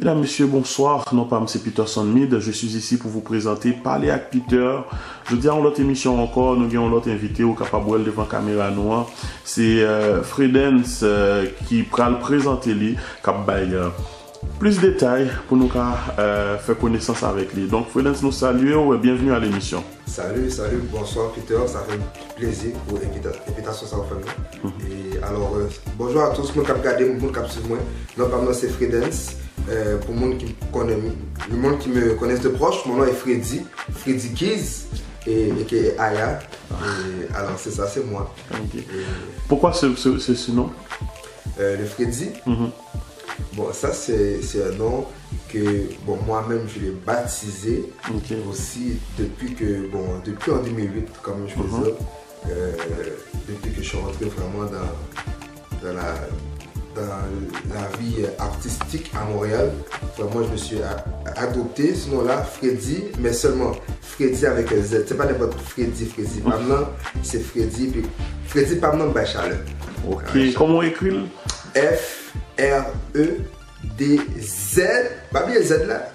Mesdames, Messieurs, bonsoir. Non pas M. Peterson Mid. Je suis ici pour vous présenter Parler avec Peter. Je dis en l'autre émission encore, nous avons l'autre invité au capable devant caméra noire. C'est Fredence qui va le présenter lui, plus de détails pour nous faire connaissance avec lui. Donc Fredence nous salue et bienvenue à l'émission. Salut, bonsoir Peter, ça fait plaisir pour l'invitation à famille. Et alors, bonjour à tous, mon cap regardé, mon cap suivre moi. Donc, moi c'est Fredence. Pour le monde qui me connaît, le monde qui me connaît de proche, mon nom est Freddy Keys et Aya. Et alors c'est ça, c'est moi. Okay. Pourquoi ce nom? Le Freddy. Bon, ça c'est un nom que moi-même je l'ai baptisé aussi depuis en 2008, comme je peux dire, depuis que je suis rentré vraiment dans la vie artistique à Montréal. Moi je me suis adopté ce nom-là, Freddy, mais seulement Freddy avec un Z. C'est pas n'importe Freddy. Maintenant c'est Freddy, puis Freddy par nom by Charles. Ok, comment on écrit? F-R-E-D-Z, pas bien Z là,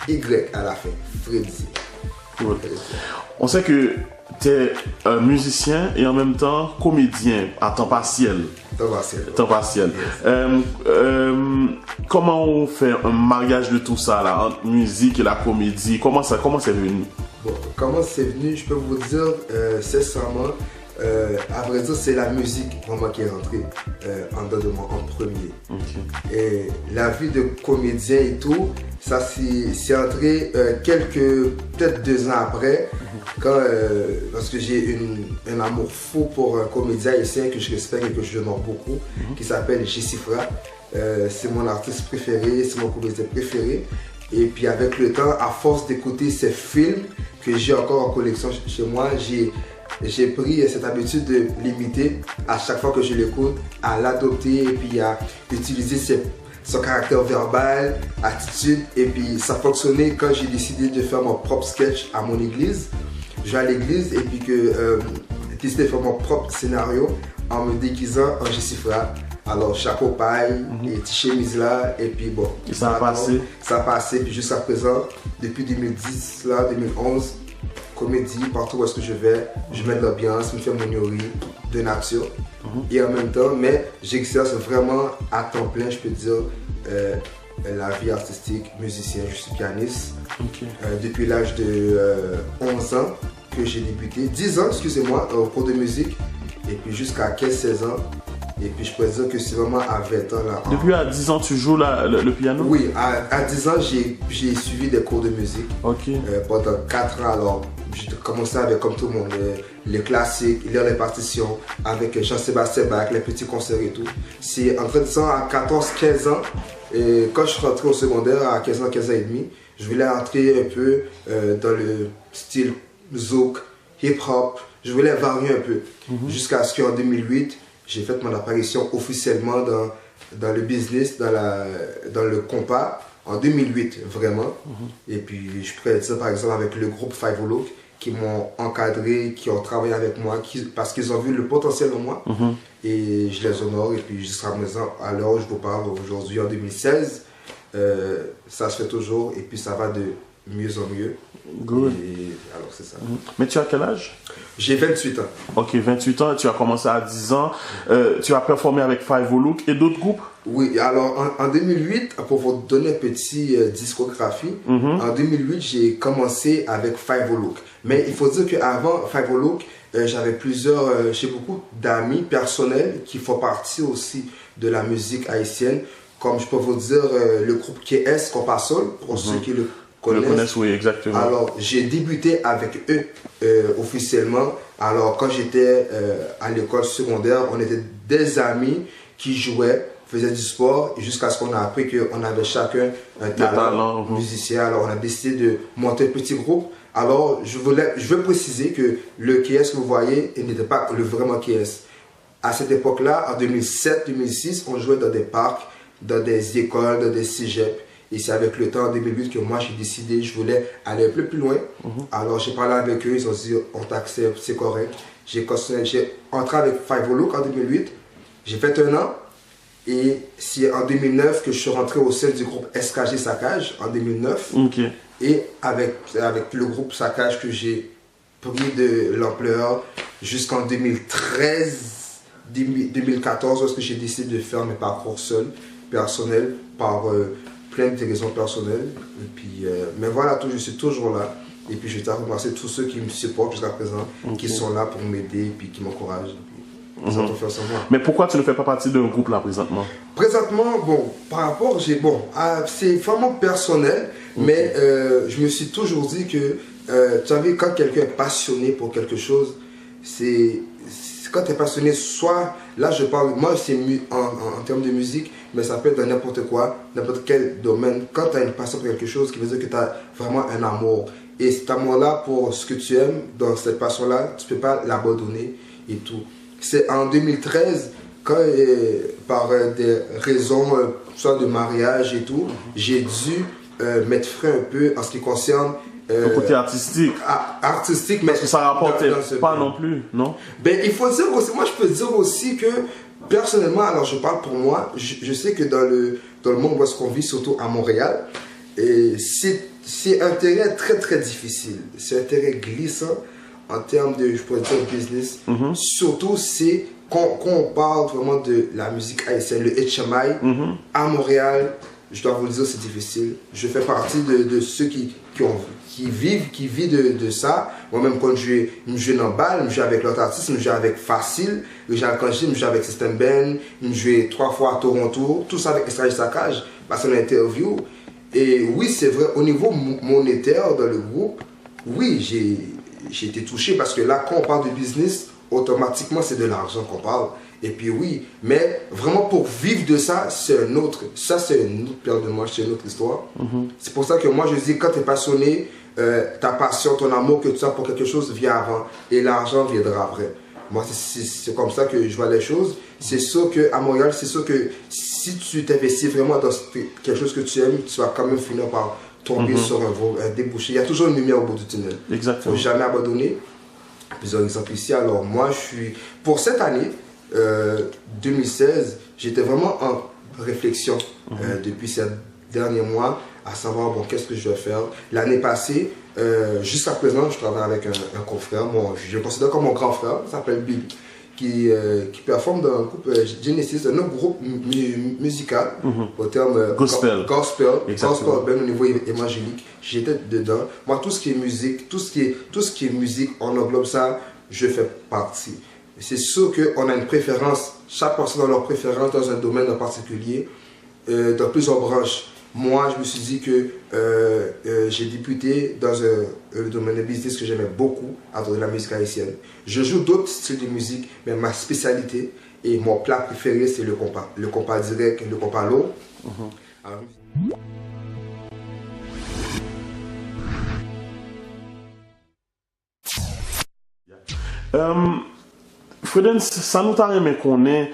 Y à la fin, Freddy. Cool. On sait que tu es un musicien et en même temps comédien à temps partiel. Temps partiel. Yes. Comment on fait un mariage de tout ça là, entre musique et la comédie? Comment c'est venu? Comment c'est venu, je peux vous dire sincèrement. À vrai dire, c'est la musique vraiment qui est rentrée en dedans de moi en premier. Et la vie de comédien et tout, ça c'est entré peut-être 2 ans après, parce que j'ai un amour fou pour un comédien haïtien que je respecte et que je honore beaucoup, qui s'appelle Jessifra. C'est mon artiste préféré, c'est mon comédien préféré. Et puis avec le temps, à force d'écouter ces films que j'ai encore en collection chez moi, j'ai pris cette habitude de l'imiter à chaque fois que je l'écoute, à l'adopter et puis à utiliser son caractère verbal, attitude. Et puis ça fonctionnait quand j'ai décidé de faire mon propre sketch à mon église. Je vais à l'église et puis que décidé de faire mon propre scénario en me déguisant en Jessifra. Alors chapeau paille et t-chemise là et puis bon. Et ça a passé? Ça a passé puis jusqu'à présent, depuis 2010 là, 2011. Comédie, partout où est-ce que je vais, je mets de l'ambiance, je me fais mon yori de nature. Et en même temps, mais j'exerce vraiment à temps plein, je peux dire, la vie artistique, musicien, je suis pianiste. Depuis l'âge de 11 ans que j'ai débuté, 10 ans, excusez-moi, au cours de musique, et puis jusqu'à 15-16 ans. Et puis je peux dire que c'est vraiment à 20 ans là. Depuis à 10 ans, tu joues le piano? Oui, à 10 ans, j'ai suivi des cours de musique. Pendant 4 ans alors. J'ai commencé avec, comme tout le monde, les classiques, lire les partitions, avec Jean-Sébastien Bach, les petits concerts et tout. C'est entre 10 ans à 14-15 ans, et quand je suis rentré au secondaire à 15 ans et demi, je voulais entrer un peu dans le style zouk, hip-hop, je voulais varier un peu. Jusqu'à ce qu'en 2008, j'ai fait mon apparition officiellement dans le business, dans le compas, en 2008 vraiment. Et puis je pourrais dire par exemple avec le groupe Five Look, qui m'ont encadré, qui ont travaillé avec moi, parce qu'ils ont vu le potentiel en moi. Et je les honore. Et puis jusqu'à présent, à l'heure où je vous parle aujourd'hui en 2016, ça se fait toujours et puis ça va de mieux en mieux. Good. Et alors c'est ça. Mais tu as quel âge? J'ai 28 ans. Ok, 28 ans, tu as commencé à 10 ans. Tu as performé avec Five Look et d'autres groupes? Oui, alors en 2008, pour vous donner une petite discographie, en 2008, j'ai commencé avec Five Look. Mais il faut dire qu'avant Five Look, j'avais j'ai beaucoup d'amis personnels qui font partie aussi de la musique haïtienne. Comme je peux vous dire, le groupe KS, Compas Soul, pour ceux qui le connaissent. Oui, exactement. Alors, j'ai débuté avec eux officiellement. Alors, quand j'étais à l'école secondaire, on était des amis qui jouaient, faisaient du sport, jusqu'à ce qu'on a appris qu'on avait chacun un talent musicien. Alors, on a décidé de monter un petit groupe. Alors, je veux préciser que le KS que vous voyez n'était pas le vraiment KS. À cette époque-là, en 2007-2006, on jouait dans des parcs, dans des écoles, dans des cégeps. Et c'est avec le temps, en 2008, que moi j'ai décidé, je voulais aller un peu plus loin. Alors j'ai parlé avec eux, ils ont dit on t'accepte, c'est correct. J'ai entré avec Five Look en 2008, j'ai fait 1 an. Et c'est en 2009 que je suis rentré au sein du groupe SKG Saccage, en 2009. Ok. Et avec le groupe Saccage que j'ai pris de l'ampleur jusqu'en 2013, 2014, lorsque j'ai décidé de faire mes parcours seuls, personnels, par plein de raisons personnelles. Et puis, mais voilà, je suis toujours là. Et puis je tiens à remercier tous ceux qui me supportent jusqu'à présent, qui sont là pour m'aider et puis qui m'encouragent. Mais pourquoi tu ne fais pas partie d'un groupe là présentement? Présentement, bon, par rapport, c'est vraiment personnel, mais je me suis toujours dit que, tu savais, quand quelqu'un est passionné pour quelque chose, quand tu es passionné, soit, là je parle, moi c'est en termes de musique, mais ça peut être dans n'importe quoi, n'importe quel domaine. Quand tu as une passion pour quelque chose, qui veut dire que tu as vraiment un amour. Et cet amour-là pour ce que tu aimes, dans cette passion-là, tu ne peux pas l'abandonner et tout. C'est en 2013, quand par des raisons, soit de mariage et tout, j'ai dû mettre frein un peu en ce qui concerne le côté artistique. Artistique, mais parce que ça rapportait pas non plus, non? Ben, il faut dire aussi, moi je peux dire aussi que personnellement, alors je parle pour moi, je sais que dans le monde où est-ce qu'on vit, surtout à Montréal, c'est un terrain très très difficile. C'est un terrain glissant en termes de, je pourrais dire, business. Surtout, c'est quand on parle vraiment de la musique haïtienne, le HMI, à Montréal, je dois vous le dire, c'est difficile. Je fais partie de ceux qui vivent de ça. Moi-même, quand je joue dans balle, je joue avec l'autre artiste, je joue avec Facile, je joue avec System Ben, je joue 3 fois à Toronto, tout ça avec SKG Saccage, parce qu'on a interview. Et oui, c'est vrai, au niveau monétaire dans le groupe, oui, j'ai été touché parce que là, quand on parle de business, automatiquement, c'est de l'argent qu'on parle. Et puis oui, mais vraiment pour vivre de ça, c'est une autre paire de manches, c'est une autre histoire. C'est pour ça que moi, je dis, quand tu es passionné, ta passion, ton amour que tu as pour quelque chose vient avant et l'argent viendra après. Moi, c'est comme ça que je vois les choses. C'est sûr qu'à Montréal, c'est sûr que si tu t'investis vraiment dans quelque chose que tu aimes, tu vas quand même finir par tomber sur un débouché. Il y a toujours une lumière au bout du tunnel. Exactement. Il ne faut jamais abandonner. Plusieurs exemples ici. Alors moi, pour cette année, 2016, j'étais vraiment en réflexion depuis ces derniers mois, à savoir, bon, qu'est-ce que je vais faire. L'année passée, jusqu'à présent, je travaille avec un confrère, je le considère comme mon grand frère, il s'appelle Bill, qui performe dans un groupe Genesis, un autre groupe musical, au terme gospel, ben, au niveau évangélique. J'étais dedans. Moi, tout ce qui est musique, tout ce qui est musique, on englobe ça, je fais partie. C'est sûr qu'on a une préférence, chaque personne a leur préférence dans un domaine en particulier, dans plusieurs branches. Moi, je me suis dit que j'ai débuté dans un domaine de business que j'aimais beaucoup, à travers la musique haïtienne. Je joue d'autres styles de musique, mais ma spécialité et mon plat préféré, c'est le compas direct et le compas lourd. Fredens, ça nous t'a aimé qu'on est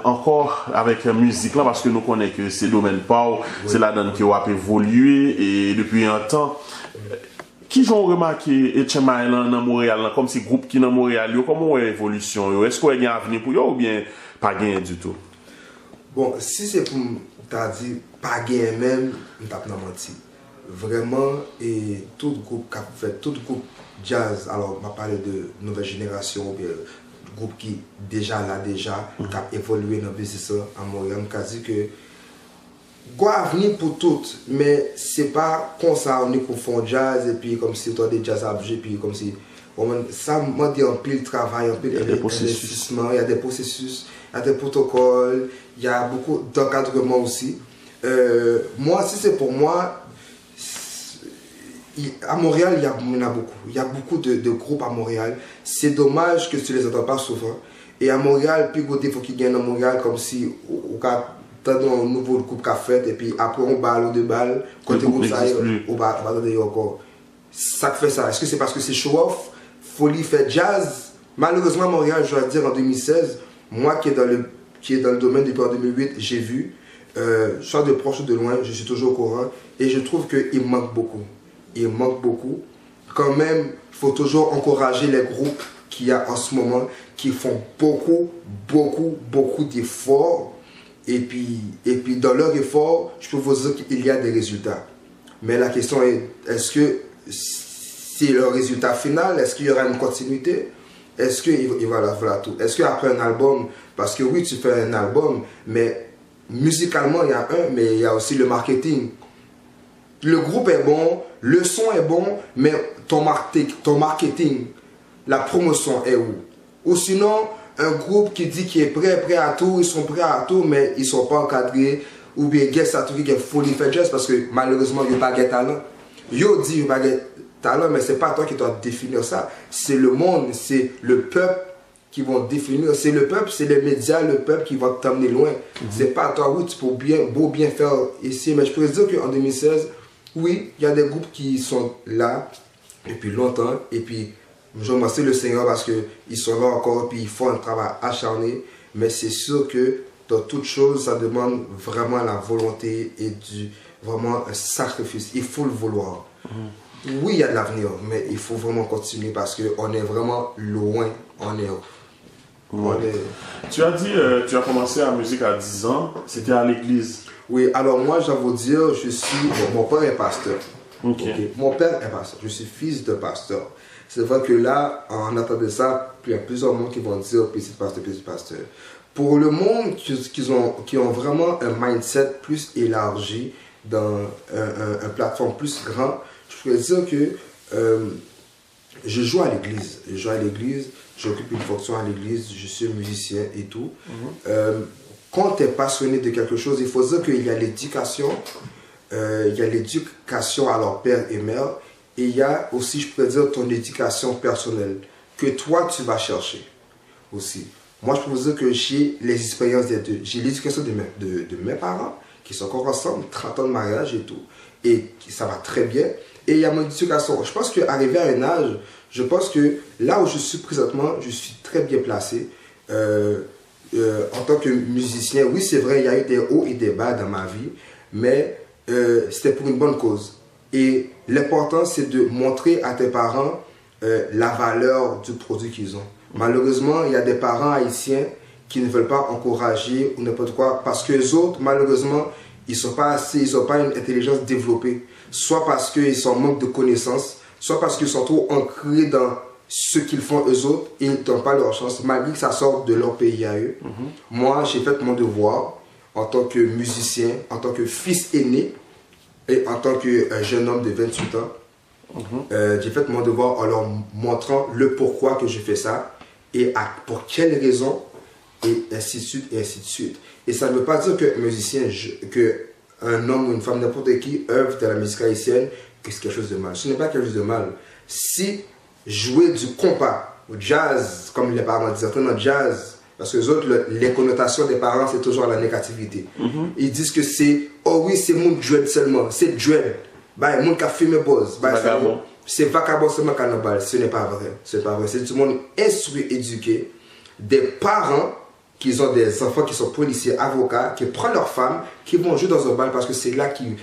encore avec la musique là, parce que nous connaissons que c'est le domaine pas, c'est la donne qui a évolué et depuis un temps. Qui ont remarqué HMI dans Montréal, comme ces groupes qui sont dans Montréal, comment est l'évolution? Est-ce qu'il y a un avenir pour eux ou bien pas gagné du tout? Bon, si c'est pour t'as dit pas gagné même, je t'ai menti. Vraiment, et tout groupe jazz, alors on va parler de nouvelle génération, ou bien groupe qui déjà qui a évolué dans le business à Montréal, on a dit que quoi avenir pour toutes, mais c'est pas comme ça on est pour fond jazz et puis comme si toi des jazz à bouger puis comme si ça m'a dit un pile travail, un pile investissement, il y a des processus, il y a des protocoles, il y a beaucoup d'encadrement aussi. Moi, si c'est pour moi, à Montréal, il y en a beaucoup. Il y a beaucoup de groupes à Montréal. C'est dommage que tu ne les entends pas souvent. Et à Montréal, puis il faut qu'ils gagnent à Montréal comme si on a un nouveau groupe qu'a fait et puis après on balle ou deux balles. Quand tu groupe ça, on va donner encore. Ça fait ça. Est-ce que c'est parce que c'est show-off? Folie fait jazz. Malheureusement, à Montréal, je dois dire en 2016, moi qui est dans le domaine depuis en 2008, j'ai vu, soit de proche ou de loin, je suis toujours au courant et je trouve qu'il manque beaucoup. Il manque beaucoup. Quand même, il faut toujours encourager les groupes qu'il y a en ce moment qui font beaucoup d'efforts Et puis dans leur effort, je peux vous dire qu'il y a des résultats. Mais la question est, est-ce que c'est le résultat final? Est-ce qu'il y aura une continuité? Est-ce qu'il voilà tout? Est-ce qu'après un album, parce que oui, tu fais un album, mais musicalement, il y a mais il y a aussi le marketing. Le groupe est bon, le son est bon, mais ton marketing, la promotion est où? Ou sinon, un groupe qui dit qu'il est prêt à tout, ils sont prêts à tout, mais ils ne sont pas encadrés, ou bien ils sont qui est folie fait juste parce que malheureusement, ils n'ont pas de talent. Ils disent qu'ils n'ont pas de talent, mais ce n'est pas toi qui dois définir ça. C'est le monde, c'est le peuple qui vont définir. C'est le peuple, c'est les médias, le peuple qui va t'amener loin. C'est pas toi, oui, tu peux beau bien faire ici, mais je pourrais dire qu'en 2016, oui, il y a des groupes qui sont là depuis longtemps, et puis je remercie le Seigneur parce qu'ils sont là encore, puis ils font un travail acharné, mais c'est sûr que dans toute chose, ça demande vraiment la volonté et vraiment un sacrifice. Il faut le vouloir. Oui, il y a de l'avenir, mais il faut vraiment continuer parce qu'on est vraiment loin. Tu as dit, tu as commencé la musique à 10 ans, c'était à l'église. Oui, alors moi, je vais vous dire, mon père est pasteur. Okay. Mon père est pasteur, je suis fils de pasteur. C'est vrai que là, en attendant ça, il y a plusieurs monde qui vont dire petit pasteur. Pour le monde qui ont vraiment un mindset plus élargi, dans un plateforme plus grand, je pourrais dire que je joue à l'église, j'occupe une fonction à l'église, je suis musicien et tout. Quand tu es passionné de quelque chose, il faut dire qu'il y a l'éducation, à leur père et mère, et il y a aussi, je pourrais dire, ton éducation personnelle, que toi tu vas chercher aussi. Moi, je peux vous dire que j'ai les expériences des deux. J'ai l'éducation de mes parents, qui sont encore ensemble, 30 ans de mariage et tout, et ça va très bien. Et il y a mon éducation. Je pense qu'arrivé à un âge, je pense que là où je suis présentement, je suis très bien placé. En tant que musicien, oui, c'est vrai, il y a eu des hauts et des bas dans ma vie, mais c'était pour une bonne cause. Et l'important, c'est de montrer à tes parents la valeur du produit qu'ils ont. Malheureusement, il y a des parents haïtiens qui ne veulent pas encourager ou n'importe quoi, parce que les autres, malheureusement, ils n'ont pas une intelligence développée. Soit parce qu'ils sont en manque de connaissances, soit parce qu'ils sont trop ancrés dans ce qu'ils font eux autres et ils ne donnent pas leur chance, malgré que ça sorte de leur pays à eux. Moi, j'ai fait mon devoir en tant que musicien, en tant que fils aîné et en tant que jeune homme de 28 ans. J'ai fait mon devoir en leur montrant le pourquoi que je fais ça et pour quelles raisons, et ainsi de suite, et ainsi de suite. Et ça ne veut pas dire que musicien, qu'un homme ou une femme, n'importe qui œuvre dans la musique haïtienne, que c'est quelque chose de mal. Ce n'est pas quelque chose de mal. Si jouer du compas, ou jazz, comme les parents disent, notre jazz, parce que les autres, les connotations des parents, c'est toujours la négativité. Ils disent que c'est, oh oui, c'est mon dread seulement, c'est dread. Bah, mon qui a fumé buzz. C'est vagabond seulement carnaval. Ce n'est pas vrai. C'est pas vrai. C'est du monde instruit, éduqué, des parents qui ont des enfants qui sont policiers, avocats, qui prennent leurs femmes, qui vont jouer dans un bal parce que c'est là qui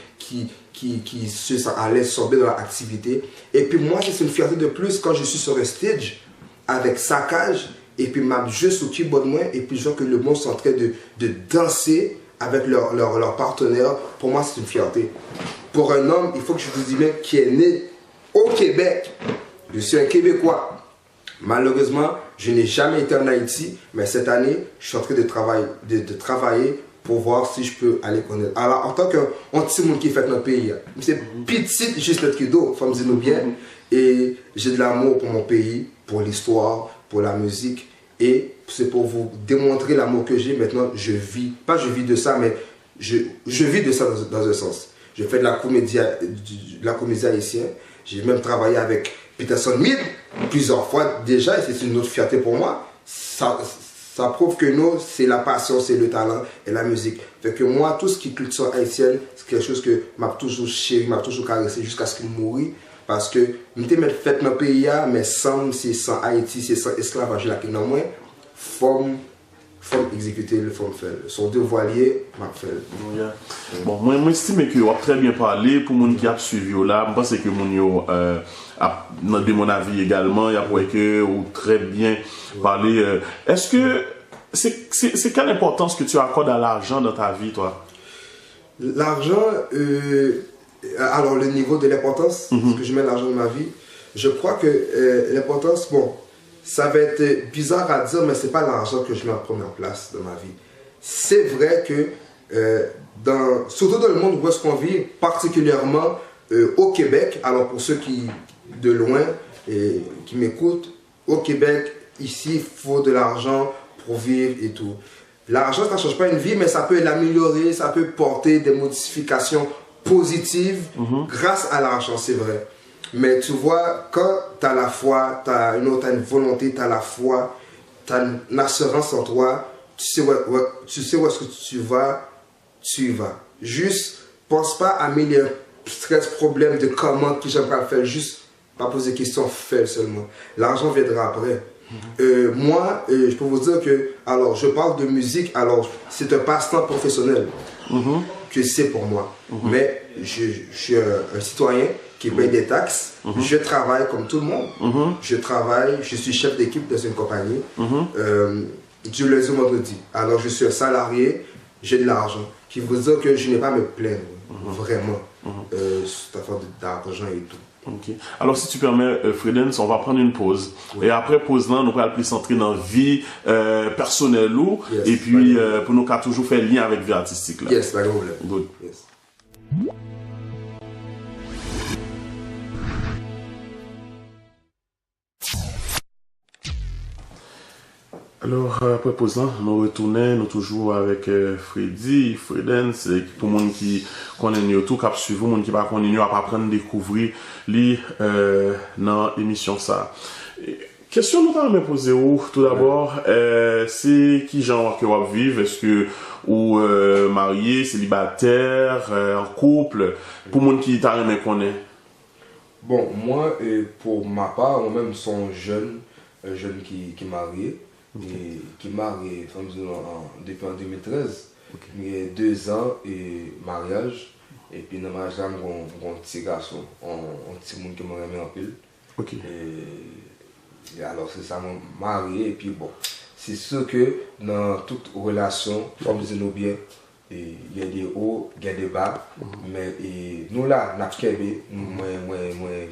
se sentent à l'aise, sortir dans l'activité. Et puis moi, c'est une fierté de plus quand je suis sur le stage avec saccage et puis ma jeu sur keyboard moins et puis je vois que le monde est en train de danser avec leur partenaire. Pour moi, c'est une fierté. Pour un homme, il faut que je vous dise bien qui est né au Québec. Je suis un Québécois. Malheureusement, je n'ai jamais été en Haïti, mais cette année, je suis en train de travailler pour voir si je peux aller connaître. Alors, en tant qu'un petit monde qui fait notre pays, c'est petit, juste le trido, il faut me dire bien. Et j'ai de l'amour pour mon pays, pour l'histoire, pour la musique. Et c'est pour vous démontrer l'amour que j'ai. Maintenant, je vis de ça, mais je vis de ça dans un sens. Je fais de la comédie haïtienne. J'ai même travaillé avec Peterson Mead plusieurs fois déjà, et c'est une autre fierté pour moi. Ça prouve que nous, c'est la passion, c'est le talent et la musique. Fait que moi, tout ce qui est culture haïtienne, c'est quelque chose que m'a toujours chéri, m'a toujours caressé jusqu'à ce qu'il mourit. Parce que nous avons fait notre pays, mais sans Haïti, c'est sans esclavage là qui n'a moins. Forme exécuter le forme faire. Son deux voiliers, m'a fait. Bon, moi, j'estime que vous avez très bien parlé pour les gens qui ont suivi là. Je pense que vous de mon avis également, il y a que vous très bien parlé. Est-ce que c'est quelle importance que tu accordes à l'argent dans ta vie, toi? L'argent, alors le niveau de l'importance, ce que je mets l'argent dans ma vie, je crois que l'importance, bon, ça va être bizarre à dire, mais c'est pas l'argent que je mets en première place dans ma vie. C'est vrai que, surtout dans le monde où est-ce qu'on vit, particulièrement au Québec, alors pour ceux qui, de loin, qui m'écoutent, au Québec, ici, il faut de l'argent pour vivre et tout. L'argent, ça ne change pas une vie, mais ça peut l'améliorer, ça peut porter des modifications positives grâce à l'argent, c'est vrai. Mais tu vois, quand tu as la foi, tu as une volonté, tu as la foi, tu as une assurance en toi, tu sais où est-ce que tu y vas. Juste, pense pas à mettre les stress, problèmes de comment, que j'aimerais le faire, juste pas poser de questions, fais seulement. L'argent viendra après. Moi, je peux vous dire que, alors, je parle de musique, alors, c'est un passe-temps professionnel que c'est pour moi. Mais je suis un citoyen qui paye des taxes. Je travaille comme tout le monde. Je travaille, je suis chef d'équipe dans une compagnie du lundi au vendredi. Alors, je suis un salarié, j'ai de l'argent, qui veut dire que je n'ai pas à me plaindre, vraiment, cette affaire d'argent et tout. Ok. Alors, si tu permets, Fredens, on va prendre une pause. Oui. Et après pause, là, nous allons plus entrer dans la vie personnelle. Et puis, pour nous, qu'à toujours faire lien avec la vie artistique. Là. Yes, pas de problème. Good. Yes. Alors, après pause, là, nous retournons, nous toujours avec Freddy, Fredens, pour les gens qui connaissent tout, qui suivent, les gens qui ne connaissent pas, à apprendre à découvrir les dans l'émission ça. Question nous allons me poser tout d'abord, c'est qui genre que vous vivez, est-ce que ou marié, célibataire, en couple, pour les gens qui t'arrêtent connaît. Bon, moi, pour ma part, moi-même, suis un jeune qui est marié. Et qui marié depuis en 2013. Mais 2 ans et mariage. Et puis dans le mariage, j'ai un petit garçon, un petit monde qui m'a remis en pile. Et alors c'est ça, mon marié. Et puis bon, c'est sûr que dans toute relation, comme disons bien, il y a des hauts, il y a des bas. Mais nous là, nous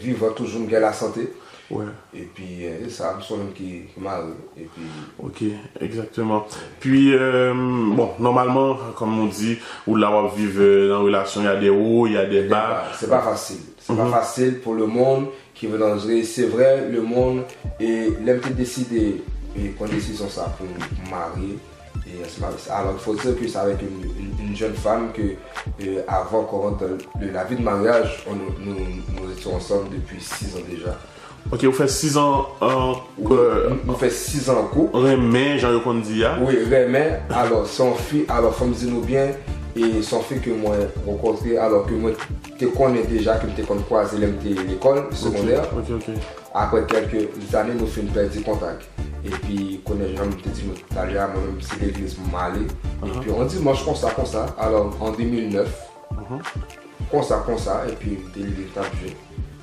vivons toujours la santé. Ouais. Et puis, ça, nous sommes qui marient. Et puis... Ok, exactement. Puis, bon, normalement, comme on dit, où là, on vit dans une relation, il y a des hauts, il y a des bas. C'est pas facile. C'est pas facile pour le monde qui veut danser. C'est vrai, le monde, et l'aime décider, et qu'on décide sur ça pour marier. Alors, il faut dire que c'est avec une jeune femme que, avant qu'on rentre dans la vie de mariage, nous étions ensemble depuis 6 ans déjà. Ok, vous faites 6 ans en on fait 6 ans en couple. Remets, Jean-Yves dit. Oui, Remets. Alors, son fille, alors, faut me dire nous bien, et son fille que moi rencontré, alors que moi, je connais déjà, que je connais croisé l'école secondaire. Ok. Après quelques années, nous faisons une perte de contact. Et puis, quand je me dit, moi-même, c'est l'église, je m'allais. Et puis, on dit, moi, je pense comme ça. Alors, en 2009, comme ça, et puis, je suis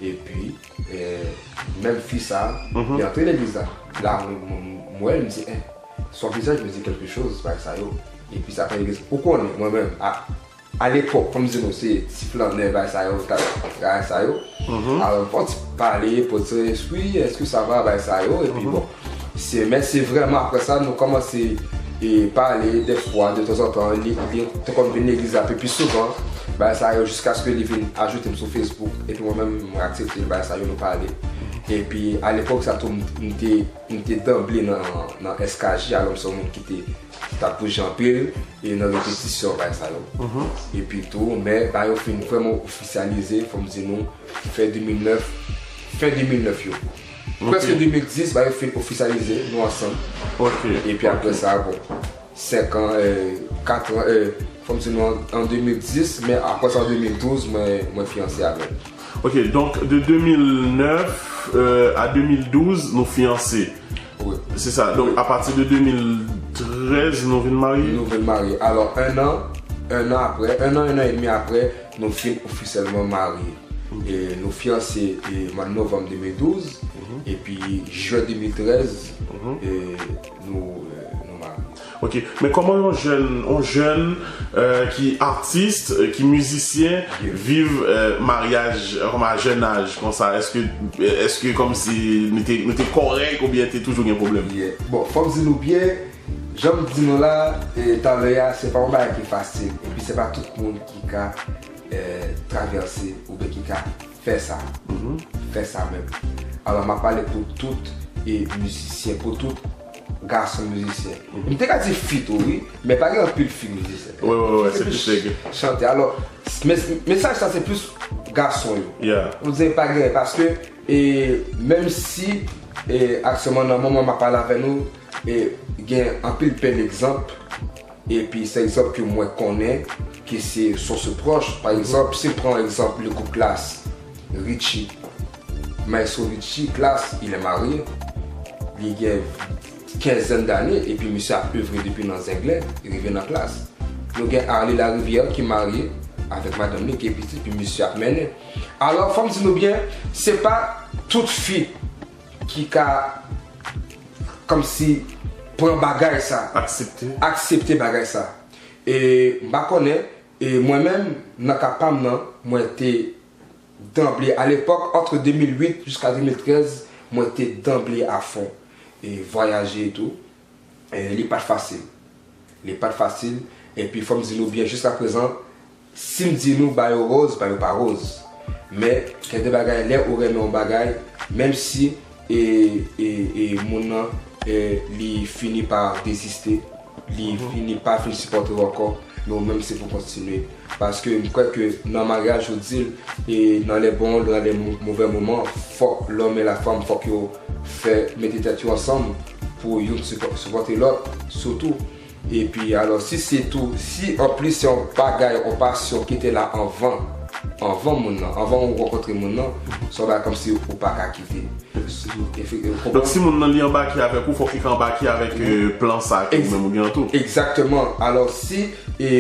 et puis, même fille ça, il est entré dans l'église là. Là, moi, elle me dit, son visage me dit quelque chose, par ça. Et puis, ça fait l'église. Pourquoi moi-même, à l'époque, comme je dis, c'est sifflant, ça. Alors, quand tu parlais, pour dire, oui, est-ce que ça va, ça. Et puis, bon, mais c'est vraiment après ça, nous commençons à parler des fois, de temps en temps, comme une église un peu plus souvent. Ça jusqu'à ce que les viennent ajouter sur Facebook et puis moi-même accepté ça nous parler. Et puis à l'époque ça était d'emblée dans SKJ alors c'est un monde qui était bougé en pile et dans répétition ça et puis tout mais au fin vraiment officialisé faut me dire nous fin 2009 presque 2010 il fait officialiser nous ensemble. Et puis après ça bon 5 ans 4 ans comme c'est en 2010, mais après ça en 2012, moi fiancé avec. Ok, donc de 2009 à 2012, nous fiancés. Oui. C'est ça, donc à partir de 2013, nous venons marier. Nous venons marier. Alors un an et demi après, nous sommes officiellement mariés. Et nous fiancés en novembre 2012, et puis juin 2013, et nous mariés. Ok, mais comment un jeune qui est artiste, qui est musicien, vivent mariage à jeune âge comme ça? Est-ce que comme si nous étions correct ou bien tu toujours un problème? Yeah. Bon, faut me dire bien, j'aime dire là, c'est pas un bail qui est facile. Et puis c'est pas tout le monde qui a traversé ou bien qui a fait ça. Fait ça même. Alors, je parle pour tout et musicien, pour tout garçon musicien. Je ne peux pas dire fit, oui, mais pas un peu de fille musicien. Oui, c'est plus chanter. Alors, message ça c'est plus garçon. Yeah. Vous n'avez pas grave parce que même si actuellement dans le moment je parle avec nous, il y a un peu d'exemples. Et puis c'est exemple que moi connais, qui c'est source proche. Par exemple, si je prends l'exemple le groupe Classe, Richie. Maestro Richie, Classe, il est marié. Il y a une quinzaine d'années et puis monsieur a œuvré depuis dans l'anglais, il revient dans la classe. Nous avons Harley La Rivière qui est marié avec madame qui est petite, puis monsieur a mené. Alors, faut me dire bien, c'est pas toute fille qui a comme si pour un bagage ça. Accepter bagage ça. Et je connais, et moi-même, dans le cas moi j'étais d'emblée, à l'époque, entre 2008 jusqu'à 2013, moi j'étais d'emblée à fond. Et voyager et tout, il n'est pas facile. Il n'est pas facile. Et puis il faut me dire bien jusqu'à présent, si me dit nous bah rose, bah pas rose. Mais qu'il y a des bagages là où on bagaille, même si mon nom il finit par désister, il finit par supporter encore, mais même c'est pour continuer. Parce que je crois que dans le mariage, je dis, et dans les bons, dans les mauvais moments, faut l'homme et la femme, faut qu'ils fassent méditation ensemble pour supporter l'autre, surtout. Et puis alors si c'est tout, si en plus c'est un bagage, on passion qui était là avant mon nom, avant de rencontrer mon nom, ça va comme si on pas qu'à quitter. Donc si mon nom est embarqué avec vous, il faut qu'il embarqué avec plan ça, même bien tout. Exactement. Alors si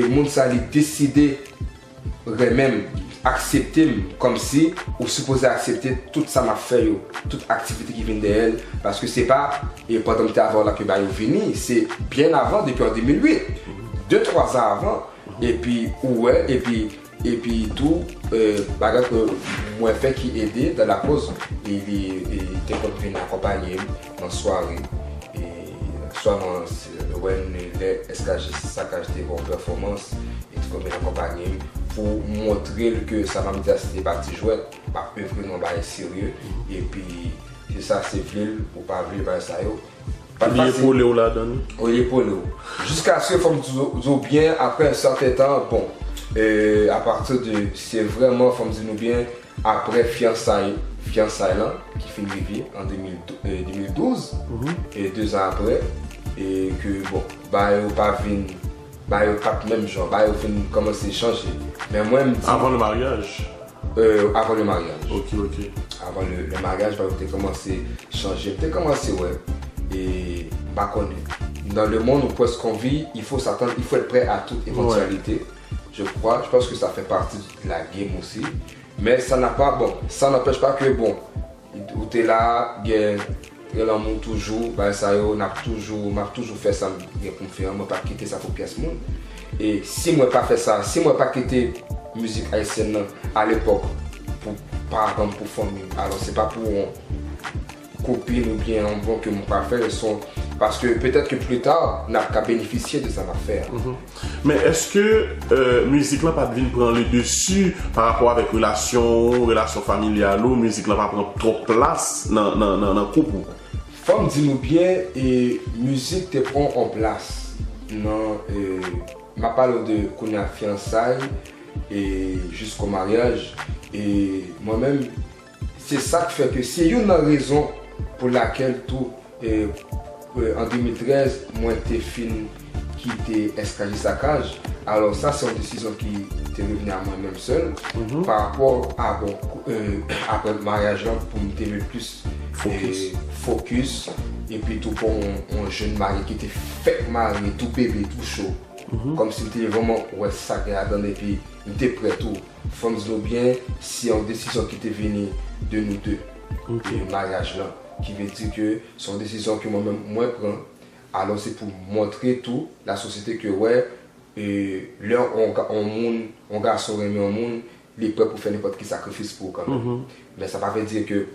mon sali décidé même accepter comme si ou supposé accepter tout ça m'a fait toute activité qui vient d'elle parce que c'est pas pendant que avant là que bah venu, c'est bien avant depuis en 2008 2-3 ans avant et puis ouais et puis tout bagage que moi fait qui aidait dans la pause il était venu accompagner en soirée et soit dans les SKG saccage des bonnes performances et tout comme accompagner pour montrer que ça va me dire c'était parti jouet, pas œuvrer non pas sérieux et puis c'est ça c'est ville ou pas ville par ça yo. Il est pour Léo là-dedans. Oui, il est pour Léo. Jusqu'à ce qu'il faut bien après un certain temps, bon, à partir de c'est vraiment faut me dire bien après fiançailles là qui finit en 2012 et 2 ans après et que bon bah pas vinn bah pas même genre bah fin commencer à changer mais moi avant le mariage avant le mariage ok avant le mariage bah j'ai commencé à changer j'ai commencé ouais et bah connaît dans le monde où qu'on vit il faut s'attendre il faut être prêt à toute éventualité je pense que ça fait partie de la game aussi mais ça n'empêche pas que bon où tu es là l'amour toujours bah ça m'a toujours fait ça bien confiant moi pas quitter ça pour pièce monde et si moi pas fait ça si moi pas quitter musique haïtienne à l'époque pour par exemple pour famille alors c'est pas pour copine ou bien un bon que mon pas faire son parce que peut-être que plus tard n'a qu'à bénéficier de sa affaire. Mais est-ce que musique là pas devine prendre le dessus par rapport avec relation familiale ou musique là pas prendre trop place dans couple? Faut me dire bien et musique te prend en place. Non m'a parlé de qu'on a fiançailles et jusqu'au mariage et moi-même c'est ça qui fait que c'est une raison pour laquelle tout en 2013 moi t'es film qui était SKG saccage alors ça c'est une décision qui était revenue à moi-même seul par rapport à après le mariage là pour me tenir plus focus et puis tout pour un jeune mari qui était fait marié tout bébé tout chaud comme si c'était vraiment ouais sacré à donner et puis il était prêt tout faut me dire bien si une décision qui était venue de nous deux le mariage là qui veut dire que c'est une décision que moi-même moi prends Alors c'est pour montrer tout la société que ouais, là on garçon remet au monde, il est prêt pour faire n'importe quel sacrifice pour quand même. Mais ça ne veut pas dire que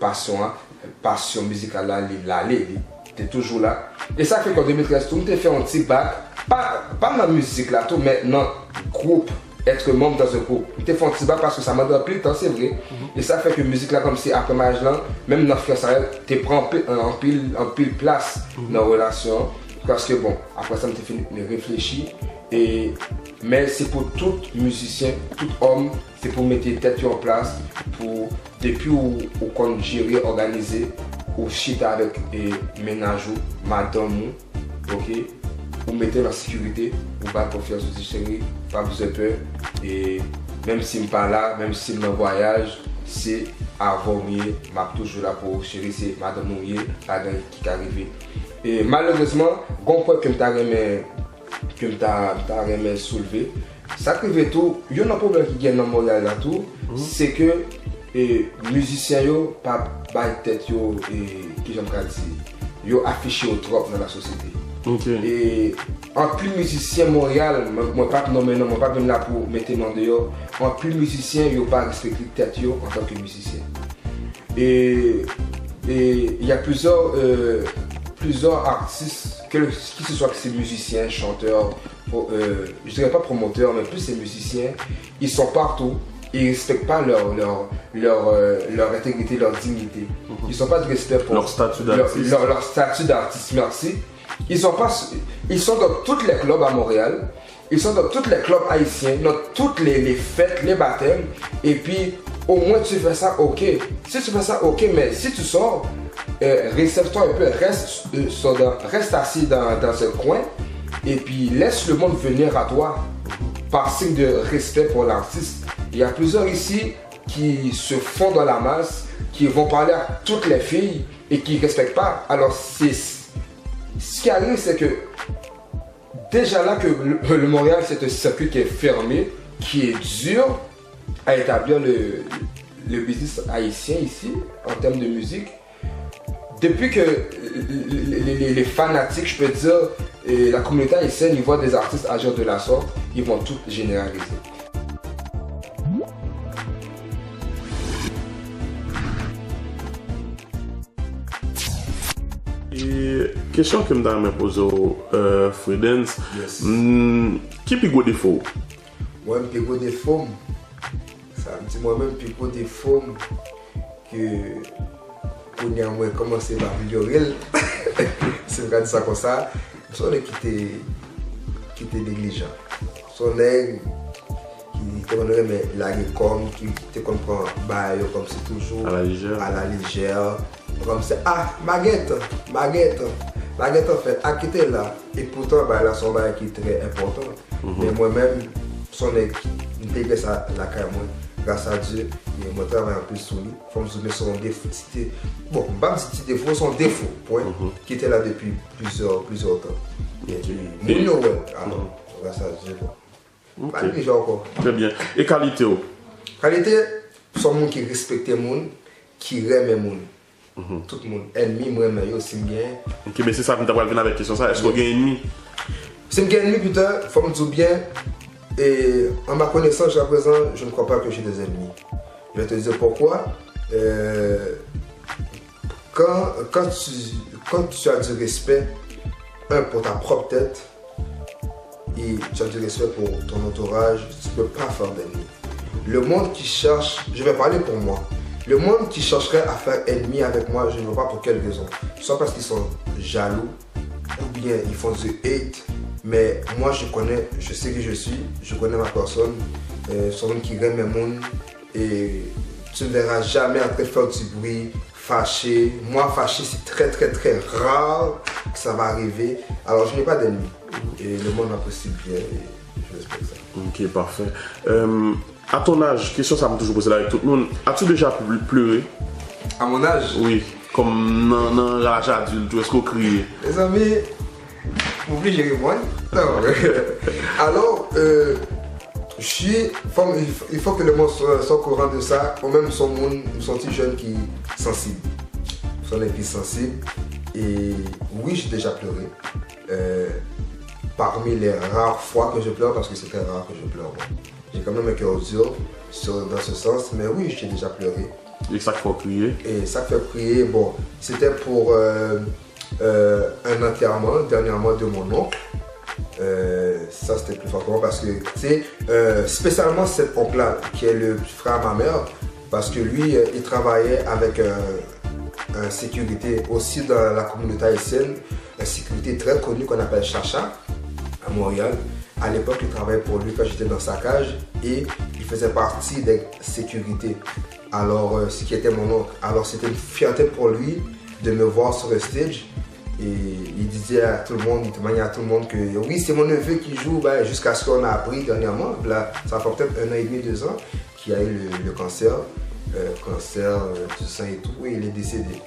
passion musicale là, il est toujours là. Et ça fait qu'en 2013, tout le monde fait un petit bac, pas dans la musique là, tout, mais dans le groupe, être membre dans un groupe. Il fait un petit bac parce que ça m'a donné plus de temps, c'est vrai. Et ça fait que musique là, comme si après ma âge là, même dans le France, tu prends en pile place dans la relation. Parce que bon, après ça, je fini de réfléchir. Mais c'est pour tout musicien, tout homme, c'est pour mettre tête en place, pour depuis où qu'on gérer, organiser, ou chita avec ménage, madame, ok, ou mettez la sécurité, ou pas confiance aux chérie, pas besoin de peur. Et même si je ne suis pas là, même si je suis en voyage, c'est avant mieux, je suis toujours là pour chérie, c'est madame Mouye, qui est arrivé. Et malheureusement, un point que je t'ai soulevé, ça que tout, il y a un problème qui vient dans Montréal là tout, c'est que les musiciens yo pas tête yo et qui j'aime dire, yo affiché au trop dans la société. Et en plus musicien Montréal, moi pas venir là pour mettre mon dehors, en plus musicien yo pas respecté tête yo en tant que musicien. Et il y a plusieurs artistes, qui ce soit que c'est musiciens, chanteurs, je dirais pas promoteurs, mais plus ces musiciens, ils sont partout, ils ne respectent pas leur intégrité, leur dignité. Ils n'ont pas de respect pour leur statut d'artiste. Leur statut d'artiste, merci. Ils sont dans tous les clubs à Montréal, ils sont dans tous les clubs haïtiens, dans toutes les fêtes, les baptêmes, et puis au moins tu fais ça, ok. Si tu fais ça, ok, mais si tu sors, réserve-toi un peu, reste assis dans un coin et puis laisse le monde venir à toi par signe de respect pour l'artiste. Il y a plusieurs ici qui se font dans la masse, qui vont parler à toutes les filles et qui ne respectent pas. Alors ce qui arrive, c'est que déjà là que le Montréal c'est un circuit qui est fermé, qui est dur à établir le business haïtien ici en termes de musique. Depuis que les fanatiques, je peux dire, la communauté haïtienne, ils voient des artistes agir de la sorte, ils vont tout généraliser. Et question que je me pose au Freedance, qui est le plus gros défaut? Moi, le plus gros défaut, ça me dit moi-même le plus gros défaut que on a commencé par améliorer. C'est vrai de ça comme ça. Son est qui était négligent. Son est qui te connaît mais la comme qui te comprend comme c'est toujours à la légère. Comme c'est baguette en fait à quitter là et pourtant là son bail qui est très important. Mais moi-même son est intégré ça la carrière grâce à Dieu, et mon travail un peu sur lui. Il faut me zoomer sur son défaut. Bon, pas un petit défaut, son défaut, point, qui était là depuis plusieurs temps. Et alors, grâce à Dieu. Pas déjà encore. Très bien. Et qualité? Qualité, c'est un monde qui respecte le monde, qui aime le monde. Tout le monde. Ennemi, moi, mais aussi bien. Ok, mais c'est ça que tu as venir avec la question. Est-ce qu'on a un ennemi? Si je gagne ennemi, putain, il faut me dire bien. Et en ma connaissance jusqu'à présent, je ne crois pas que j'ai des ennemis. Je vais te dire pourquoi. Quand tu as du respect, pour ta propre tête, et tu as du respect pour ton entourage, tu ne peux pas faire d'ennemis. Le monde qui cherche, je vais parler pour moi, le monde qui chercherait à faire ennemi avec moi, je ne vois pas pour quelle raison. Soit parce qu'ils sont jaloux, ou bien ils font du hate. Mais moi je sais qui je suis, je connais ma personne, son monde qui aime le monde et tu ne verras jamais en train de faire du bruit, fâché. Moi fâché c'est très rare que ça va arriver. Alors je n'ai pas d'ennemis et le monde m'apprécie bien et je respecte ça. Ok, parfait. À ton âge, question ça m'a toujours posé là avec tout le monde, as-tu déjà pleuré? À mon âge? Oui, comme dans l'âge adulte, est-ce qu'on crie? Les amis, vous voulez gérer moi? Non. Alors, il faut que le monde soit au courant de ça. Ou même son monde, son petit jeune qui est sensible. Son épi sensible. Et oui, j'ai déjà pleuré. parmi les rares fois que je pleure, parce que c'est très rare que je pleure. J'ai quand même un cœur dur dans ce sens, mais oui, j'ai déjà pleuré. Et ça fait crier. Et ça fait crier, bon, c'était pour un enterrement dernièrement de mon oncle. Ça c'était plus fort pour moi parce que, tu sais, spécialement cet oncle-là, qui est le frère à ma mère, parce que lui, il travaillait avec un sécurité aussi dans la communauté haïtienne, une sécurité très connue qu'on appelle Chacha, à Montréal. À l'époque, il travaillait pour lui quand j'étais dans sa cage et il faisait partie des sécurités. Alors, ce qui était mon oncle. Alors, c'était une fierté pour lui de me voir sur le stage. Et il disait à tout le monde, il témoignait à tout le monde que oui, c'est mon neveu qui joue, jusqu'à ce qu'on a appris dernièrement. Là, ça fait peut-être 1 an et demi, 2 ans, qu'il a eu le cancer. Cancer du sein et tout, et il est décédé.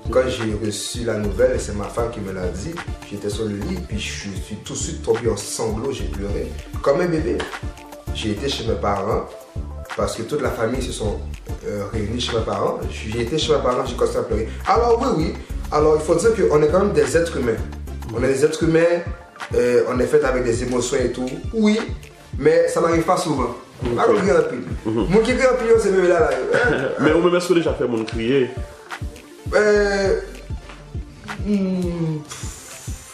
Quand j'ai reçu la nouvelle, et c'est ma femme qui me l'a dit, j'étais sur le lit, puis je suis tout de suite tombé en sanglots, j'ai pleuré, comme un bébé. J'ai été chez mes parents, parce que toute la famille se sont réunis chez mes parents. J'ai été chez mes parents, j'ai commencé à pleurer. Alors oui, alors il faut dire qu'on est quand même des êtres humains. On est des êtres humains, on est fait avec des émotions et tout, oui, mais ça n'arrive pas souvent. Mon qui crie en pile, c'est bébé là. Mais au même est-ce que déjà fait mon crier?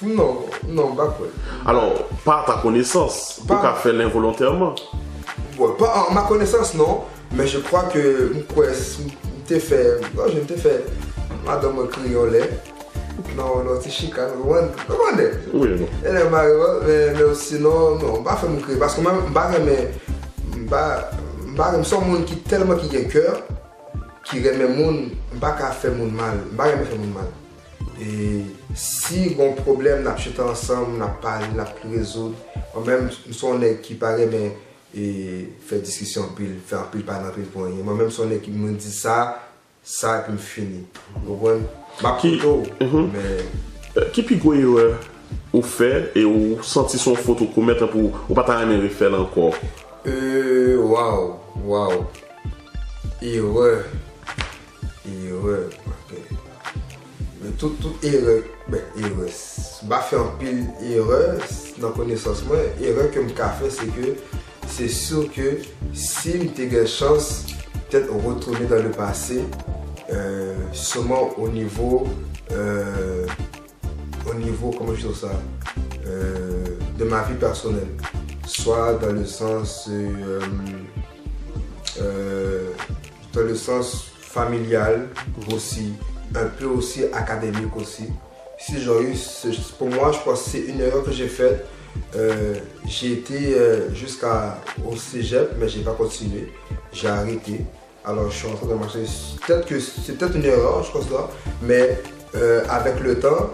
Non, pas quoi. Alors, pas à ta connaissance, pour qu'à faire l'involontairement? Ouais, pas à ma connaissance, non. Mais je crois que je fait. Madame me crie au lait. Non, c'est chicane. Oui, non. Elle est mariée, mais sinon, non, pas faire mon crier. Parce que moi, je suis un monde qui tellement qui a cœur, qui remet mon, pas qu'à faire mon mal, pas faire mon mal. Et si on a un problème, n'a pas ensemble, n'a pas résoudre, moi-même, nous sommes qui paraît mais et faire discussion pile, faire pile pas dans pile pour rien. Moi-même, son qui me dit ça et puis me finit. Vous comprenez? Ma photo, mais qui puis quoi ou fait et ou senti son photo commettre pour ou pas t'aimer refaire encore? Waouh. Erreur. Ok. Mais tout erreur. Erreur. Bah faire un pile erreur dans connaissance moi. Erreur que me fait c'est que c'est sûr que si j'ai une chance peut-être retourner dans le passé, seulement au niveau comment je dis ça, de ma vie personnelle. Soit dans le sens familial aussi, un peu aussi académique aussi. Si j'aurais eu, pour moi, je pense que c'est une erreur que j'ai faite. J'ai été jusqu'au cégep, mais j'ai pas continué. J'ai arrêté. Alors je suis en train de marcher. Peut-être que c'est peut-être une erreur, je pense là, mais avec le temps,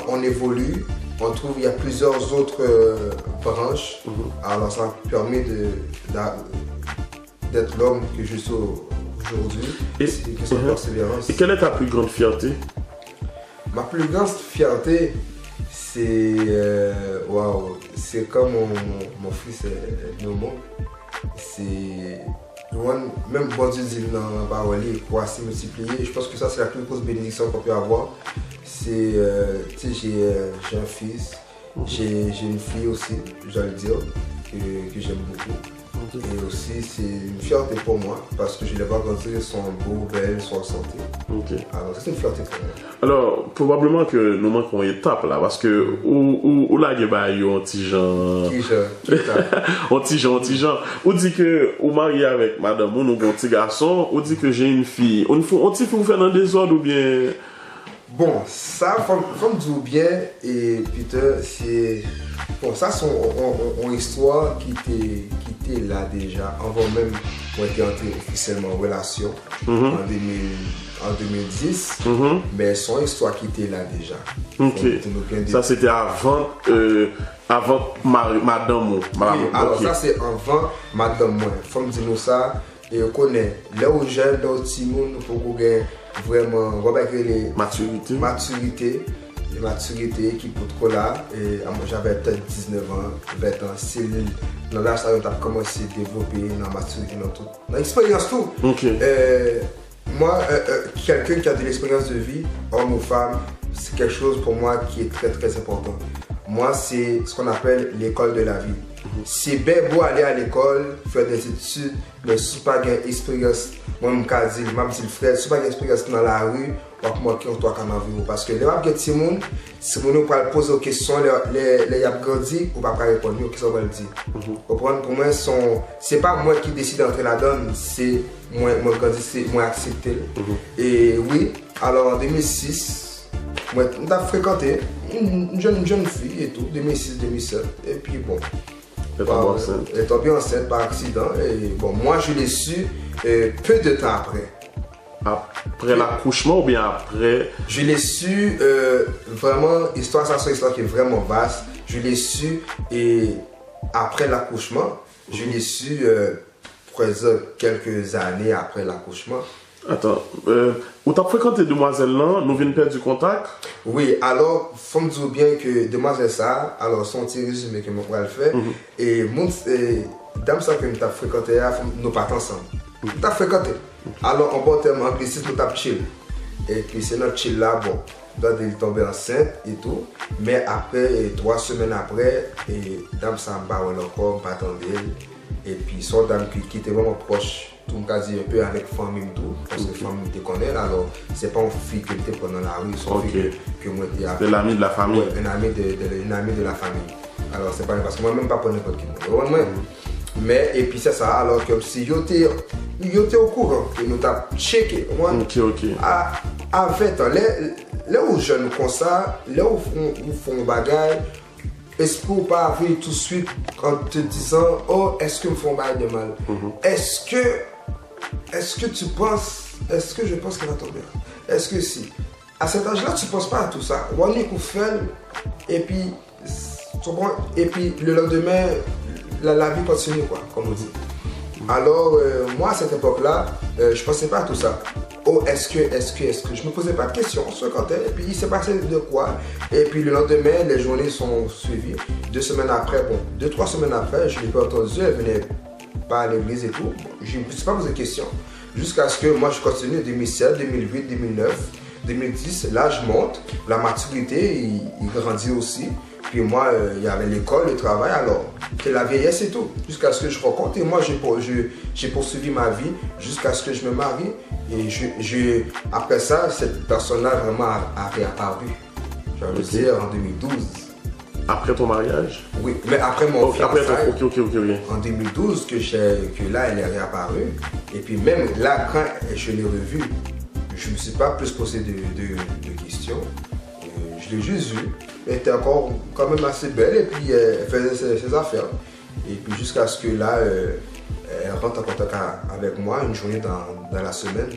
on évolue. On trouve qu'il y a plusieurs autres branches. Alors ça m'a permis d'être l'homme que je suis aujourd'hui. C'est une question de persévérance. Et quelle est ta plus grande fierté? Ma plus grande fierté, c'est c'est comme mon fils Nomo. C'est même bon Dieu dit dans la parole, il faut assez multiplier. Je pense que ça c'est la plus grosse bénédiction qu'on peut avoir. C'est j'ai un fils, j'ai une fille aussi, je dois le dire, que j'aime beaucoup. Et aussi c'est une fierté pour moi parce que je les vois grandir, ils sont beaux, belles, ils sont en santé. Alors c'est une fierté pour moi. Alors probablement que nous manquons une étape là parce que où là il y a un petit Jean. Un petit Jean. On dit que vous mariez avec madame ou nous un petit garçon, on dit que j'ai une fille. On dit que vous faites dans des ordres ou bien. Bon, ça, faut me dire bien, et Peter, c'est. Bon, ça, c'est une histoire qui était là déjà, avant même qu'on ait entré officiellement en relation, en 2010, mais c'est une histoire qui était là déjà. Ok. Ça, c'était avant madame. Oui, alors ça, c'est avant madame. Faut me dire nous ça, et on connaît, là où jeune, là où petit monde, il faut qu'on ait vraiment les maturité qui peut trop là. Et j'avais peut-être 19 ans, 20 ans. C'est dans l'âge où tu as commencé à développer dans la maturité, dans l'expérience tout. moi, quelqu'un qui a de l'expérience de vie, homme ou femme, c'est quelque chose pour moi qui est très très important. Moi, c'est ce qu'on appelle l'école de la vie. C'est bien beau aller à l'école, faire des études, mais si tu n'as pas d'expérience, moi, je me dis, frère, si tu n'as pas d'expérience dans la rue, on va manquer en toi quand on parce que les gens qui ont si on va poser des questions, les gens grandi, on va pas répondre aux questions qu'on va dire. Pour moi, c'est pas moi qui décide d'entrer là-dedans, c'est moi grandi, c'est moi accepté. Et oui, alors en 2006, moi, on a fréquenté une jeune fille et tout, 2006-2007, et puis bon. Elle est tombée enceinte par accident, et bon, moi je l'ai su peu de temps après. Après l'accouchement ou bien après? Je l'ai su vraiment, c'est une histoire qui est vraiment vaste. Je l'ai su et après l'accouchement, je l'ai su quelques années après l'accouchement. Attends, où tu as fréquenté demoiselle là, nous venons perdre du contact? Oui, alors, il faut me dire bien que demoiselle ça, alors son petit résumé que je vais le faire, et dame ça que nous avons fréquenté, nous partons ensemble. Nous avons fréquenté. Alors, en bon terme anglicisme, nous avons chill. Et puis, c'est notre chill là, bon, elle tomber enceinte et tout. Mais après, 3 semaines après, dame ça m'a encore, pas attendre. Et puis, son dame qui était vraiment proche. Tout le cas, un peu avec famille et tout, parce que la famille te connaît, alors c'est pas une fille que tu pendant la rue, c'est une fille que moi je c'est l'ami de la famille. Ouais, une amie de la famille. Alors c'est pas parce que moi-même pas pour n'importe qui. Mais, et puis c'est ça, alors que si yo t'es au courant, que nous t'as checké, moi, à 20 ans, là où jeunes comme ça, là où font bagaille, est-ce qu'on pas arriver tout de suite en te disant, oh, est-ce que me font bail de mal? Est-ce que tu penses, est-ce que je pense qu'elle va tomber? Est-ce que si? À cet âge-là, tu ne penses pas à tout ça. On est fait, et puis le lendemain, la vie continue, quoi, comme on dit. Alors, moi, à cette époque-là, je ne pensais pas à tout ça. Oh, est-ce que, je ne me posais pas de questions, on se fréquentait, et puis il s'est passé de quoi? Et puis le lendemain, les journées sont suivies. 2 semaines après, 2-3 semaines après, je ne l'ai pas entendu, elle venait pas à l'église et tout. Bon, je ne me suis pas posé de questions. Jusqu'à ce que moi, je continue 2007, 2008, 2009, 2010, l'âge monte, la maturité, il grandit aussi. Puis moi, il y avait l'école, le travail, alors c'est la vieillesse et tout. Jusqu'à ce que je rencontre. Et moi, j'ai poursuivi ma vie jusqu'à ce que je me marie. Et après ça, cette personne-là vraiment a réapparu. Je vais le dire en 2012. Après ton mariage? Oui, mais après mon fiançailles. Ok. En 2012, que là, elle est réapparue. Et puis même là, quand je l'ai revue, je ne me suis pas plus posé de questions. Je l'ai juste vue. Elle était encore quand même assez belle et puis elle faisait ses affaires. Et puis jusqu'à ce que là, elle rentre en contact avec moi une journée dans la semaine.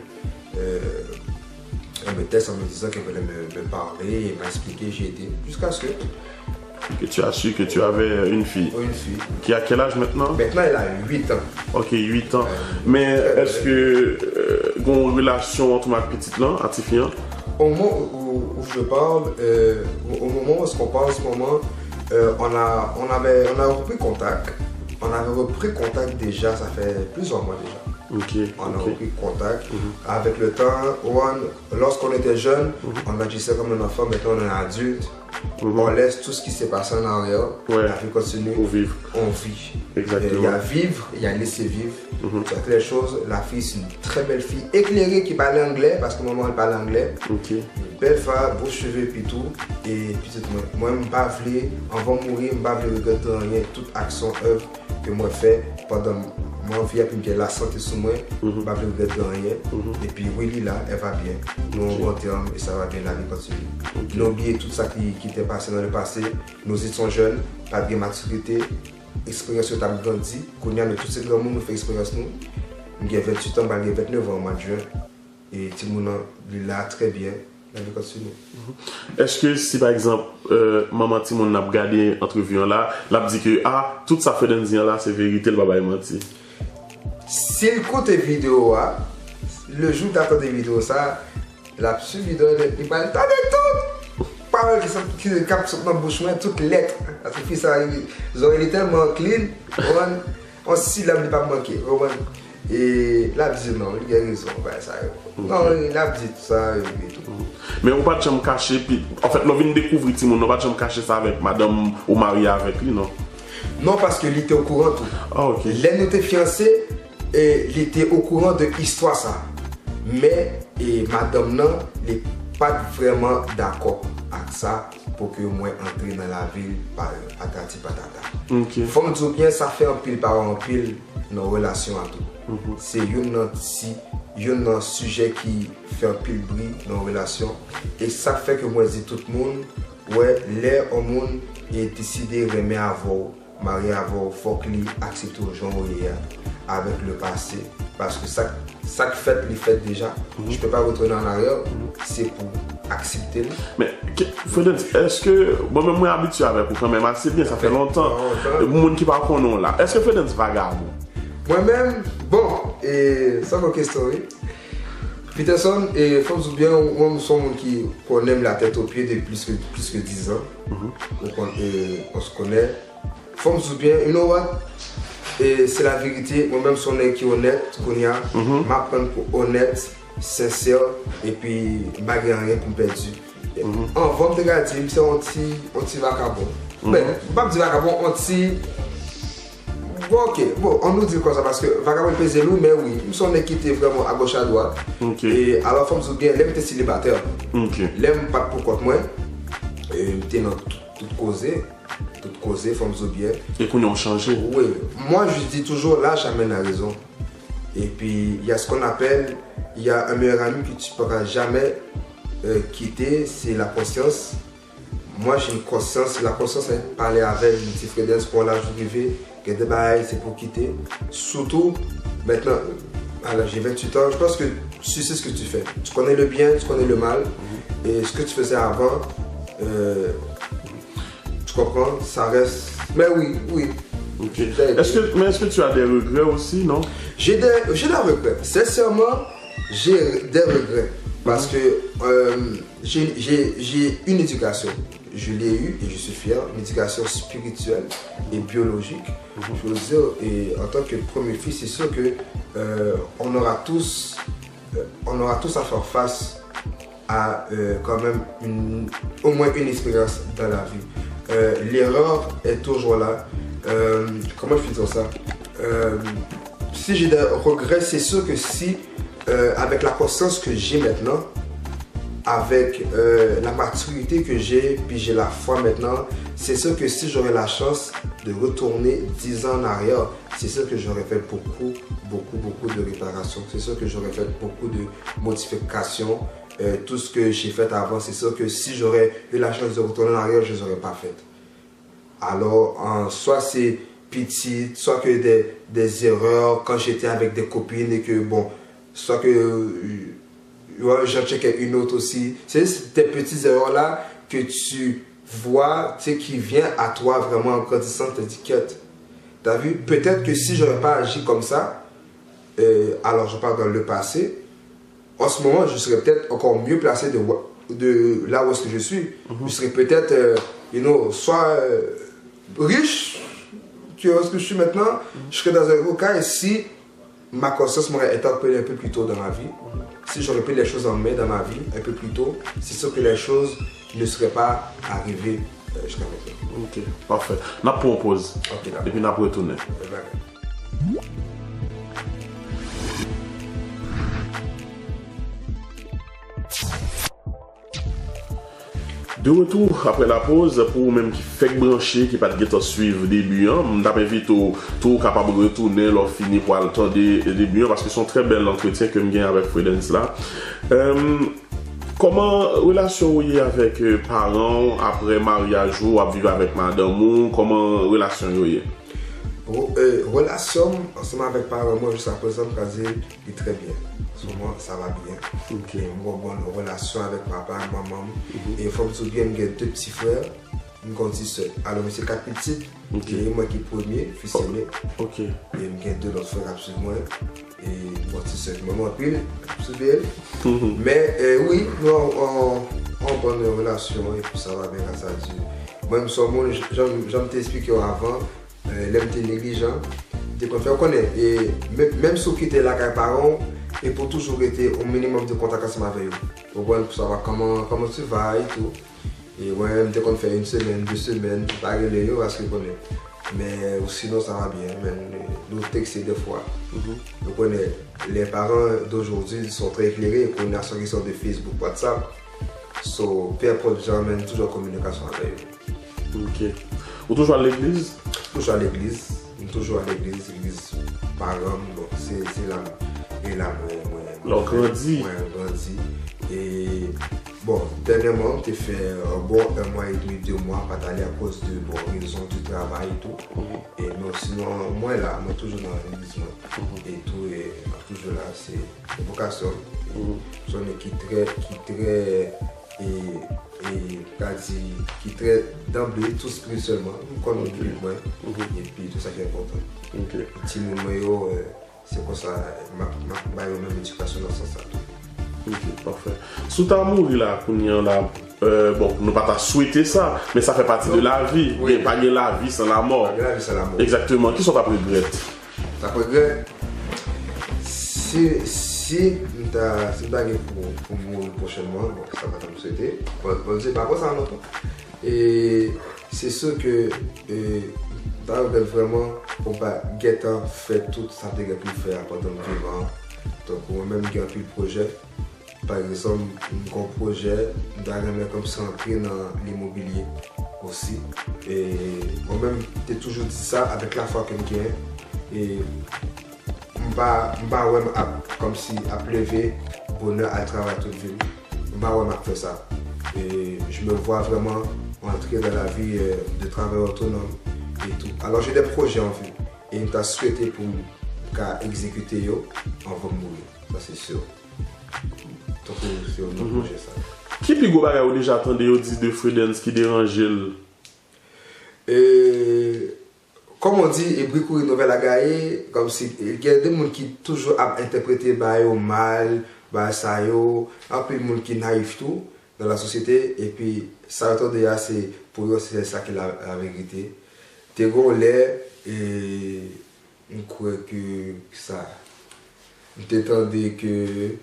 Elle me teste en me disant qu'elle voulait me parler et m'expliquer j'ai été. Jusqu'à ce que tu as su que tu avais une fille. Une fille. Qui a quel âge maintenant? Maintenant, elle a 8 ans. Ok, 8 ans. Mais est-ce que il y a une relation entre ma petite là, Atifian? Au moment où je parle, au moment où on parle en ce moment, on avait repris contact. On avait repris contact déjà, ça fait plusieurs mois déjà. On a repris contact. Avec le temps, lorsqu'on était jeune, on agissait comme un enfant, maintenant on est adulte. On laisse tout ce qui s'est passé en arrière, la vie continue, on vit. Exactement. Il y a vivre, il y a laisser vivre. Toutes les choses, la fille c'est une très belle fille, éclairée qui parle anglais, parce que maman elle parle anglais. Une belle femme, beaux cheveux et tout. Et puis moi je ne pas voulu, avant de mourir, je ne pas voulu regretter rien, toute action, œuvre que moi fais pendant mon vie, puis que la santé sur moi, je ne pas voulu regretter rien. Et puis Willy là, elle va bien. Nous on va terme et ça va bien, la vie continue. Nous oublions tout ça qui était passé dans le passé. Nous étions jeunes, pas de maturité, expérience qui a grandi. Quand il y a tous ces grands monde nous fait expérience nous. Nous avons 28 ans, nous avons 29 ans au mois de juin. Et tout le monde est là très bien. La vie continue. Est-ce que si par exemple, maman Timon n'a pas regardé l'entrevue là, l'a dit que tout ça fait dans là, c'est vérité, le baba est menti. Si le côté vidéo, le jour d'attendre des vidéos, ça, la vidéo, il parle de tout. Parole qui capte dans la bouche, toutes les lettres. Parce que ça, ils ont été tellement clean, on s'y l'a pas manqué. Et là, il dit non, il a raison. Ben, ça, non, il a dit tout ça et tout. Mais on ne peut pas me cacher, puis en fait, on vient de découvrir Timon, on ne peut pas me cacher ça avec madame ou marié avec lui, non? Non, parce qu'il était au courant de tout. Ah, ok. L'un était fiancé et il était au courant de l'histoire ça. Mais et madame non, n'est pas vraiment d'accord avec ça pour que moi entre dans la ville par patati patata. Ok. Faut me dire bien ça fait un pile par un pile dans relation à tout. C'est un sujet qui fait un pile bruit dans la relation et ça fait que moi je dis tout le monde ouais l'air au monde est décidé de remettre avant marié avant faut qu'il accepte aux gens avec le passé parce que ça fait les fait déjà je peux pas retourner en arrière c'est pour accepter. Mais Fredens, est-ce que moi-même moi habitué avec vous quand même assez bien, ça fait longtemps. Le monde qui parle qu'on là. Est-ce que Fredens vagabond? Moi-même, bon, et ça c'est une question. Peterson, et faut se bien, moi, nous sommes qui connaissent la tête aux pieds depuis plus que 10 ans. On se connaît. Faut se bien, you know what? Et c'est la vérité, moi-même, son qui est honnête, qu'on y a, m'apprendre pour honnête, sincère, et puis, baguer rien pour perdu. En vente de garder, c'est un petit vagabond. Mais, pas petit vagabond, un petit. Bon, ok, bon, on nous dit comme ça parce que vagabond pèse loup, mais oui, nous sommes quittés vraiment à gauche à droite. Et alors, faut me dire bien, l'aime était célibataire. L'aime pas pour contre moi. Et était dans toute causée, faut me dire bien. Et qu'on a changé. Oui, moi je dis toujours, là, j'amène la raison. Et puis, il y a ce qu'on appelle, il y a un meilleur ami que tu ne pourras jamais quitter, c'est la conscience. Moi, j'ai une conscience, la conscience, c'est parler avec une petite Fredens pour l'âge privé. C'est pour quitter. Surtout, maintenant, alors j'ai 28 ans, je pense que tu sais ce que tu fais. Tu connais le bien, tu connais le mal. Et ce que tu faisais avant, tu comprends, ça reste. Mais oui. Okay. Est-ce que tu as des regrets aussi, non? J'ai des regrets. Sincèrement, j'ai des regrets. Parce que j'ai une éducation. Je l'ai eu et je suis fier, une éducation spirituelle et biologique. Je veux dire, et en tant que premier fils, c'est sûr que on aura tous à faire face à quand même au moins une expérience dans la vie. L'erreur est toujours là. Comment je peux dire ça? Si j'ai des regrets, c'est sûr que si, avec la conscience que j'ai maintenant, avec la maturité que j'ai, puis j'ai la foi maintenant, c'est sûr que si j'aurais la chance de retourner 10 ans en arrière, c'est sûr que j'aurais fait beaucoup de réparations. C'est sûr que j'aurais fait beaucoup de modifications. Tout ce que j'ai fait avant, c'est sûr que si j'aurais eu la chance de retourner en arrière, je ne les aurais pas fait. Alors, soit c'est petit, soit que des erreurs quand j'étais avec des copines et que bon, soit que j'en checkais une autre aussi. C'est ces petites erreurs là que tu vois, tu sais, qui vient à toi vraiment en grandissant, tu te dis tu as vu, peut-être que si j'aurais pas agi comme ça, alors je parle dans le passé, en ce moment je serais peut-être encore mieux placé de là où est-ce que je suis. Je serais peut-être, soit riche que ce que je suis maintenant, je serais dans un gros cas et si ma conscience m'aurait interpellé un peu plus tôt dans ma vie, si j'aurais pris les choses en main dans ma vie un peu plus tôt, c'est sûr que les choses ne seraient pas arrivées jusqu'à maintenant. Ok, parfait. Nous avons pause. Okay, et puis nous avons retourné. De retour après la pause, pour vous-même qui fait brancher, qui pas de suivre début, je t'invite tout capable de retourner, leur finir pour attendre des débuts, parce que c'est un très bel entretien que je avec Fredens là. Comment relation est avec parents après mariage ou à vivre avec madame ou comment relation est? Relation ensemble avec parents, moi jusqu'à présent, je dis très bien. Moi, ça va bien. Okay. Moi, bonne relation avec papa et maman. Et il faut que je bien, j'ai 2 petits frères, une grande sœur. Alors, c'est 4 petites. Et moi qui est premier, fils aîné. Et j'ai 2 autres frères absolument. Et une grande sœur qui m'a pile, absolument. Mais oui, nous avons une bonne relation et puis ça va bien grâce à Dieu. Moi, j'aime t'expliquer avant, l'aime t'es négligent. de qu'on fait connaître. Et même si vous quittez la carte parents, et pour toujours être au minimum de contact avec eux. Pour savoir comment tu vas et tout. Et ouais, dès qu'on fait une semaine, 2 semaines, pas les parce que connaît. Mais sinon ça va bien, même nous texter des fois. Donc les parents d'aujourd'hui sont très éclairés, qu'on a sur les sortes de Facebook, WhatsApp. So, peu importe, j'emmène toujours en communication avec eux. Ok. Ou toujours à l'église? Toujours à l'église. Toujours à l'église, l'église parents, bon, c'est là. Et là, moi, grandi. Moi, grandi. Et bon, dernièrement, j'ai fait un 1 mois et demi, 2 mois, pas d'aller à cause de raison du travail et tout. Et non, sinon, moi là, moi toujours dans l'église et tout, et toujours là, c'est une vocation. Son qui très d'emblée, tout spirituellement, comme on dit, et puis tout ça qui est important. Petit moment, c'est pour ça, ma même éducation dans ce sens. Ok, parfait. Sous ta mourir là, bon, nous pas souhaiter ça, mais ça fait partie de la vie. Oui. Pas de la vie sans la mort. Pas de la vie sans la mort. Exactement. Qui sont ta regrette? Ta regrette, si tu as pour mourir prochainement, bon, ça va te souhaiter. Bon, je sais pas quoi ça en et c'est sûr que vraiment, on va faire tout ça que tu as pu faire pendant le vivant. Donc, moi-même, j'ai un projet. Par exemple, un grand projet, d'aller comme ça entrer dans l'immobilier aussi. Et moi-même, j'ai toujours dit ça avec la foi que j'ai. Et je ne comme si à pleuver, bonheur à travailler toute vie. Je ne vais pas faire ça. Et je me vois vraiment entrer dans la vie de travail autonome et tout. Alors, j'ai des projets en vue. Et je t'ai souhaité pour exécuter avant de mourir. Ça, c'est sûr. Donc, c'est un autre projet, ça. Qui puis vous avez déjà entendu de Fredens qui dérange? Comme on dit, et beaucoup de nouvelles à gagner, comme si il y a des gens qui toujours interprété au mal, ça un peu de gens qui naïf tout dans la société, et puis ça c'est pour eux c'est ça qui est la vérité. T'es gros l'air et on croit que ça. On t'attendait que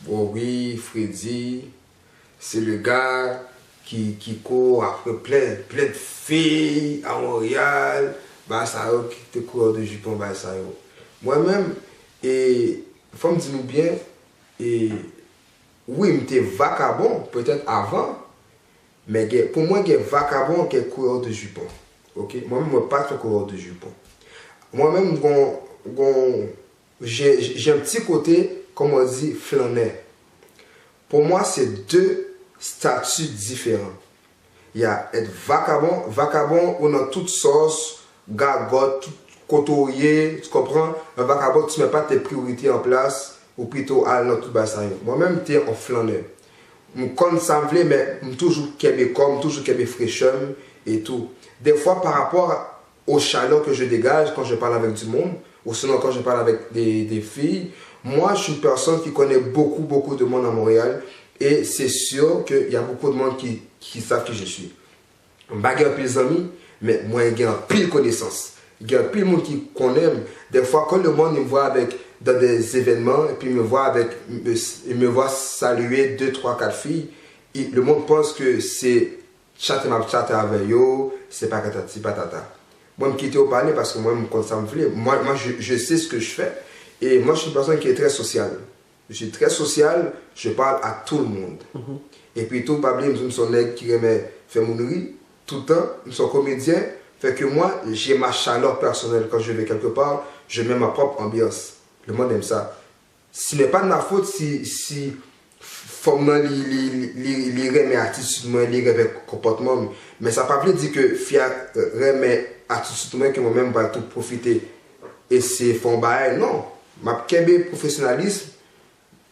bon oui, Freddy, c'est le gars qui court après plein de filles à Montréal. Ça qui te court de jupon, ça moi-même, et faut me dire bien, et oui, j'étais vagabond, peut-être avant, mais pour moi, il y a vagabond qui est coureur de jupon. Okay? Moi-même, je ne suis pas trop coureur de jupon. Moi-même, j'ai un petit côté, comme on dit, flâneur. Pour moi, c'est 2 statuts différents. Il y a être vagabond, on a toutes sauces, gargote, couturier, tu comprends? Un vagabond, tu ne mets pas tes priorités en place, ou plutôt à l'autre bassin. Moi-même, j'étais en flâneur. Quand ça me plaît, mais toujours québécois, toujours québécois fraîcheur et tout. Des fois, par rapport au chaleur que je dégage quand je parle avec du monde, ou sinon quand je parle avec des filles, moi, je suis une personne qui connaît beaucoup de monde à Montréal. Et c'est sûr qu'il y a beaucoup de monde qui savent qui je suis. Je n'ai pas plus d'amis, mais moi, j'ai pile de connaissances. Il y a pile de monde qui connaît. Des fois, quand le monde me voit dans des événements, et puis il me voit saluer 2, 3, 4 filles, le monde pense que c'est chatter avec eux, c'est pas patata. Moi, je me quitte au parler parce que moi, quand ça me plaît, moi je sais ce que je fais. Et moi, je suis une personne qui est très sociale. Je suis très social, je parle à tout le monde. Et puis, tout le monde, je suis un mec qui aime faire mon riz tout le temps, je suis comédien. Fait que moi, j'ai ma chaleur personnelle. Quand je vais quelque part, je mets ma propre ambiance. Le monde aime ça. Ce n'est pas de ma faute si forme lire mes attitudes, lire mes comportements. Mais ça ne veut pas dire que fier mes attitudes, que moi-même, je vais tout profiter. Et c'est fond bail, non. Ma professionnalisme.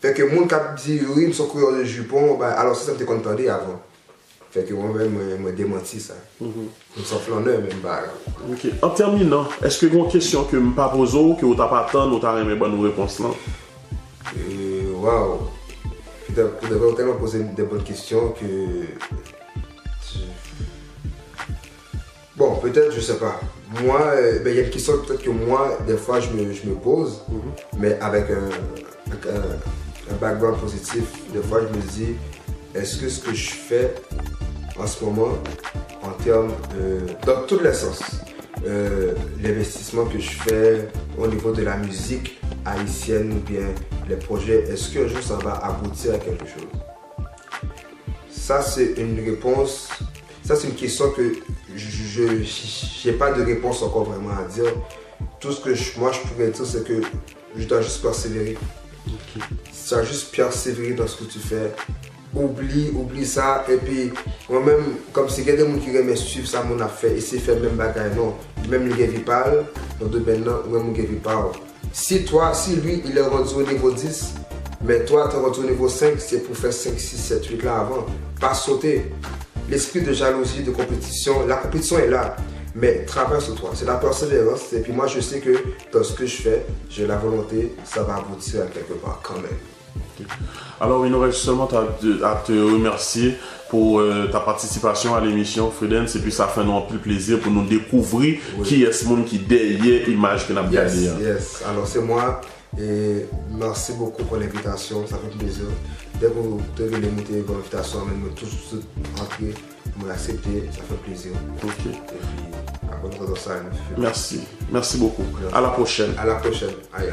Fait que mon cap dit oui, je suis coureur de jupon, alors c'est ça que je t'ai avant. Fait que moi-même, je démenti ça. Je suis flâneur même. Ok. En terminant, est-ce que vous avez une question que je ne pas poser, que vous n'avez pas attendre, ou vous avez une bonne réponse là? Waouh! Vous devez tellement poser des bonnes questions que. Bon, peut-être, je sais pas. moi, il y a une question peut-être que moi, des fois, je me pose, mais avec un background positif, des fois, je me dis, est-ce que ce que je fais en ce moment, en termes, dans tous les sens, l'investissement que je fais au niveau de la musique haïtienne ou bien les projets, est-ce qu'un jour ça va aboutir à quelque chose? Ça, c'est une réponse, ça, c'est une question que je n'ai pas de réponse encore vraiment à dire. Tout ce que moi je pourrais dire, c'est que je dois juste persévérer. Okay. Tu dois juste persévérer dans ce que tu fais. Oublie ça. Et puis, moi-même, comme si il y a des gens qui aiment suivre ça, mon affaire, et c'est fait même bagaille, non. Même les gens qui parlent, donc de maintenant, même les gens qui parlent. Si lui, il est rendu au niveau 10, mais toi, tu es rendu au niveau 5, c'est pour faire 5, 6, 7, 8 là avant. Pas sauter. L'esprit de jalousie, de compétition, la compétition est là. Mais travaille sur toi, c'est la persévérance. Et puis moi, je sais que dans ce que je fais, j'ai la volonté, ça va aboutir à quelque part quand même. Okay. Alors, il nous reste seulement à te remercier pour ta participation à l'émission Freedance. Et puis, ça fait nous plus plaisir pour nous découvrir qui est ce monde qui est derrière l'image que nous avons gardée. Yes, alors c'est moi. Et merci beaucoup pour l'invitation, ça fait plaisir. Dès que vous devez monter votre invitation, même tous entrer, vous l'accepter, ça fait plaisir. Ok. Et puis, après, ça, merci beaucoup. Merci. À la prochaine. À la prochaine. Aïe.